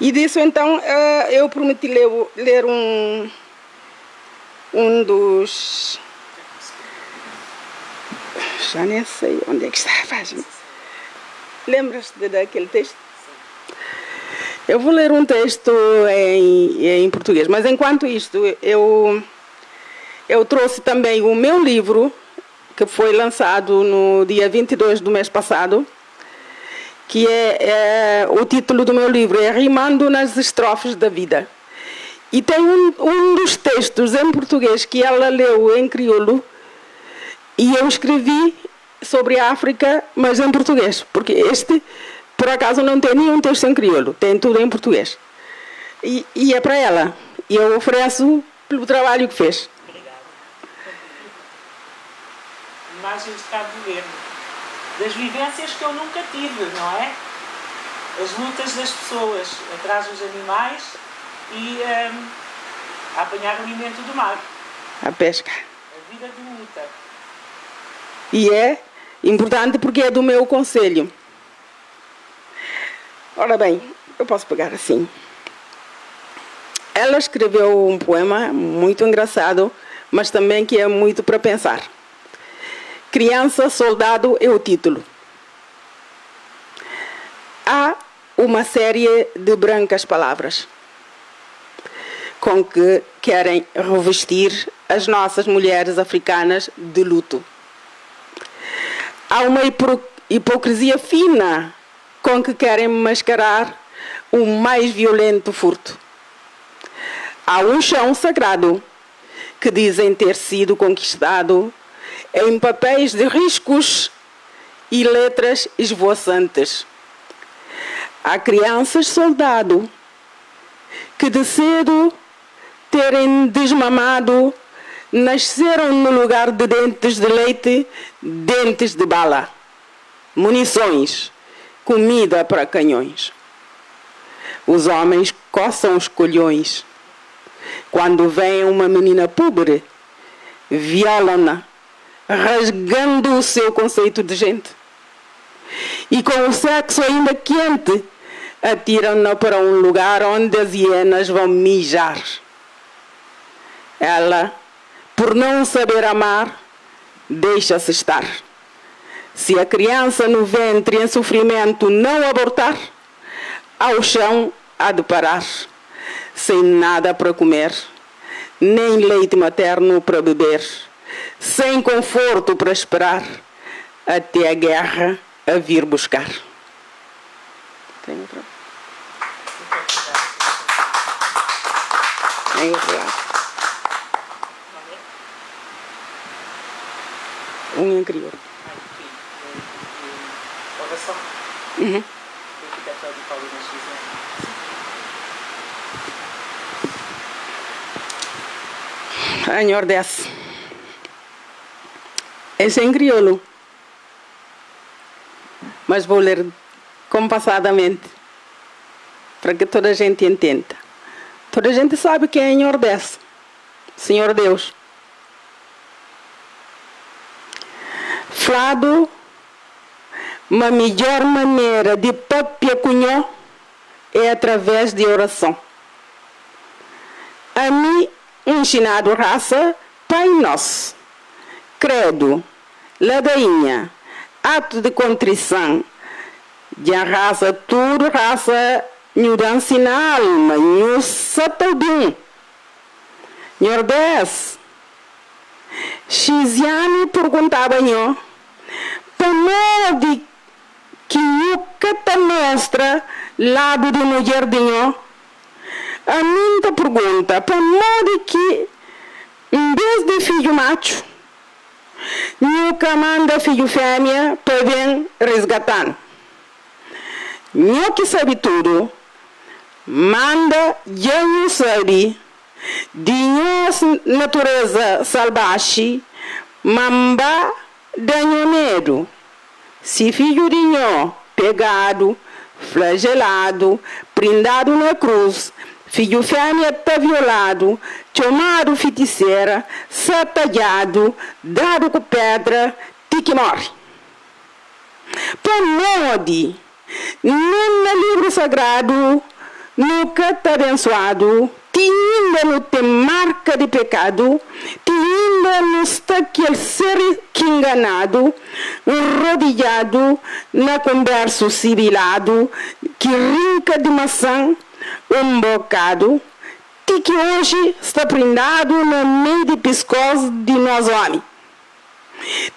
E disso então eu prometi ler um dos... Já nem sei onde é que está a página. Lembras-te daquele texto? Eu vou ler um texto em português, mas enquanto isto, eu trouxe também o meu livro, que foi lançado no dia 22 do mês passado, que o título do meu livro é Rimando nas Estrofes da Vida. E tem um dos textos em português que ela leu em crioulo, e eu escrevi sobre a África, mas em português, porque este, por acaso, não tem nenhum texto em crioulo, tem tudo em português. E é para ela. E eu ofereço pelo trabalho que fez. Obrigada. Imagens de Cabo Verde. Das vivências que eu nunca tive, não é? As lutas das pessoas atrás dos animais e a apanhar o alimento do mar. A pesca. A vida de luta. E é importante porque é do meu concelho. Ora bem, eu posso pegar assim. Ela escreveu um poema muito engraçado, mas também que é muito para pensar, Criança Soldado é o título. Há uma série de brancas palavras com que querem revestir as nossas mulheres africanas de luto. Há uma hipocrisia fina com que querem mascarar o mais violento furto. Há um chão sagrado que dizem ter sido conquistado em papéis de riscos e letras esvoaçantes. Há crianças soldado que de cedo terem desmamado nasceram no lugar de dentes de leite, dentes de bala, munições, comida para canhões. Os homens coçam os colhões. Quando vem uma menina pobre, violam-na, rasgando o seu conceito de gente. E com o sexo ainda quente, atiram-na para um lugar onde as hienas vão mijar. Ela, por não saber amar, deixa-se estar. Se a criança no ventre em sofrimento não abortar, ao chão há de parar, sem nada para comer, nem leite materno para beber, sem conforto para esperar, até a guerra a vir buscar. Tem outra? Tem outra? Um incrível. Uhum. Senhor desce. Esse é em crioulo. Mas vou ler compassadamente para que toda a gente entenda. Toda a gente sabe quem é Senhor desce. Senhor Deus. Flado, uma melhor maneira de papia cunhó é através de oração. A mim, ensinado raça, Pai Nosso, credo, ladainha, ato de contrição, de a raça, tudo raça, mudança na alma, no satadum. Senhor Deus, Xiziane perguntava-nho, para modo que o cata mostra lado de mulher de nho, a minha pergunta, para modo que em vez de filho macho, nunca manda filho fêmea para vir resgatar. Nho que sabe tudo, manda já não sabe de nossa natureza salvaje, mamba danho medo. Se filho de nho pegado, flagelado, prendado na cruz, filho fêmea está violado, chamado feiticeira, satalhado, dado com pedra, tique morre. Por modo, nem no livro sagrado, nunca está abençoado, te ainda não tem marca de pecado, te ainda não está aquele ser que enganado, rodilhado, na conversa civilado, que rinca de maçã, um bocado, e que hoje está prendado no meio de pescoço de nós homens.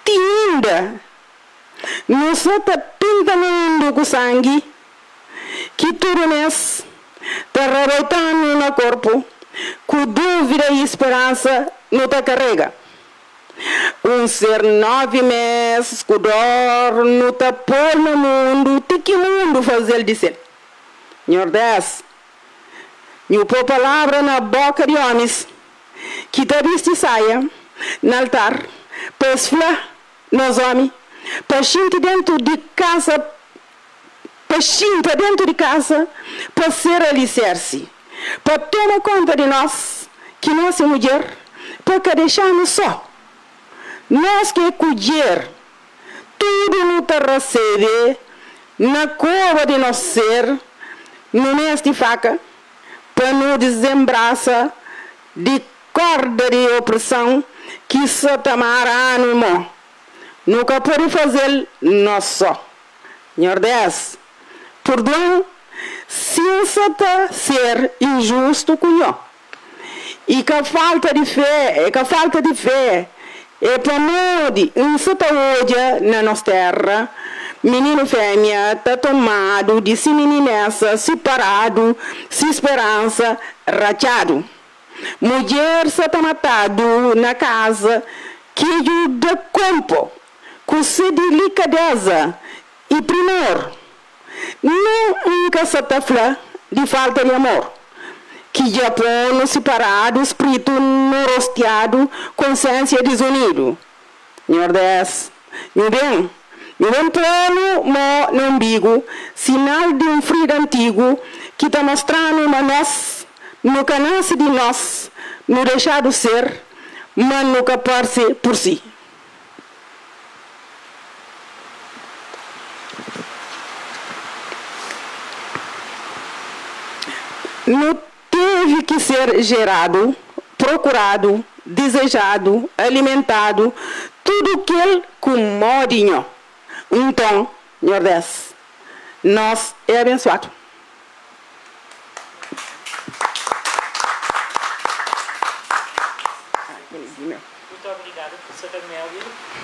Te ainda não só está pinta no mundo com sangue, que tudo nesse está revoltando no corpo, com dúvida e esperança não te carrega. Um ser 9 meses, com dor, não te pôr no mundo, te que mundo fazer dizer. Senhor Deus, eu pôr palavra na boca de homens, que te viste saia, no altar, para esflar nos homens, para gente dentro de casa, para dentro de casa, para ser alicerce, para tomar conta de nós, que nossa mulher, para deixar-nos só. Nós que colher tudo no te recebe, na cova de nosso ser, no mês de faca, para nos desembraça de corda de opressão que se tamará no mão. nunca pode fazer nós só. Senhor Deus, perdão, sensata ser injusto com eu. E que a falta de fé, é para morte, insata hoje na nossa terra, menino e fêmea está tomado de si meninessa, separado, sem esperança, rachado. Mulher está matado na casa, que ajuda campo, com sua delicadeza e primor. Nunca se tafla de falta de amor. Que Japão separado, espírito no rosteado, consciência desunido. Senhor Deus, meu bem plano no umbigo, sinal de um frio antigo, que está mostrando uma nós, nunca nasce de nós, no deixado ser, mas nunca parece por si. Não teve que ser gerado, procurado, desejado, alimentado, tudo que ele com modinho. Então, Senhor Deus, nós é abençoado. Muito obrigada, professora Amélia,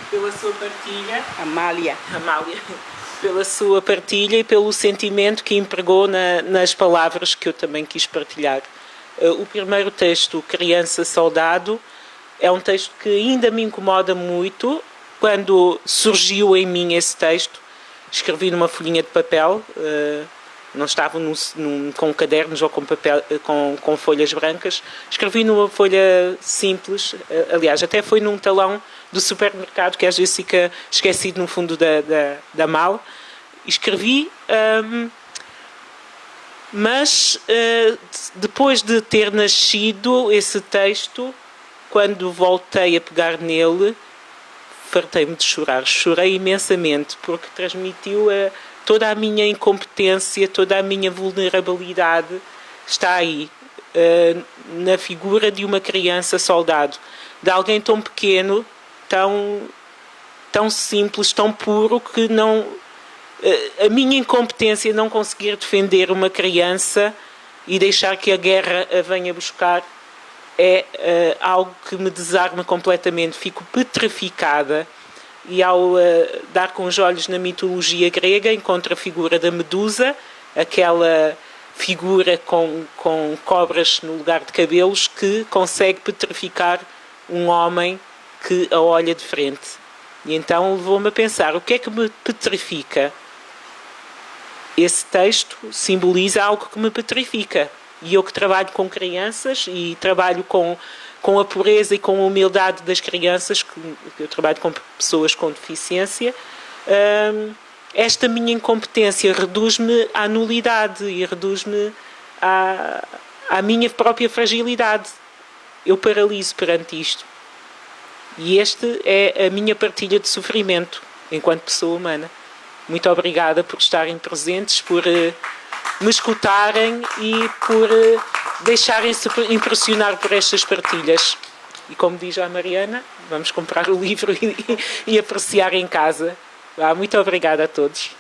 pela sua partilha. Amália. Pela sua partilha e pelo sentimento que empregou nas palavras que eu também quis partilhar. O primeiro texto, Criança Soldado, é um texto que ainda me incomoda muito. Quando surgiu em mim esse texto, escrevi numa folhinha de papel, não estava com cadernos ou com folhas brancas, escrevi numa folha simples, aliás, até foi num talão do supermercado que às vezes fica esquecido no fundo da mala. Escrevi, mas depois de ter nascido esse texto, quando voltei a pegar nele, fartei-me de chorar. Chorei imensamente, porque transmitiu toda a minha incompetência, toda a minha vulnerabilidade. Está aí, na figura de uma criança soldado, de alguém tão pequeno, tão simples, tão puro, que não... A minha incompetência não conseguir defender uma criança e deixar que a guerra a venha buscar é algo que me desarma completamente. Fico petrificada e ao dar com os olhos na mitologia grega encontro a figura da Medusa, aquela figura com cobras no lugar de cabelos, que consegue petrificar um homem que a olha de frente. E então levou-me a pensar, o que é que me petrifica? Esse texto simboliza algo que me petrifica. E eu que trabalho com crianças e trabalho com a pureza e com a humildade das crianças, que eu trabalho com pessoas com deficiência, esta minha incompetência reduz-me à nulidade e reduz-me à minha própria fragilidade. Eu paraliso perante isto. E este é a minha partilha de sofrimento enquanto pessoa humana. Muito obrigada por estarem presentes, por me escutarem e por deixarem-se impressionar por estas partilhas. E como diz a Mariana, vamos comprar o livro e apreciar em casa. Muito obrigada a todos.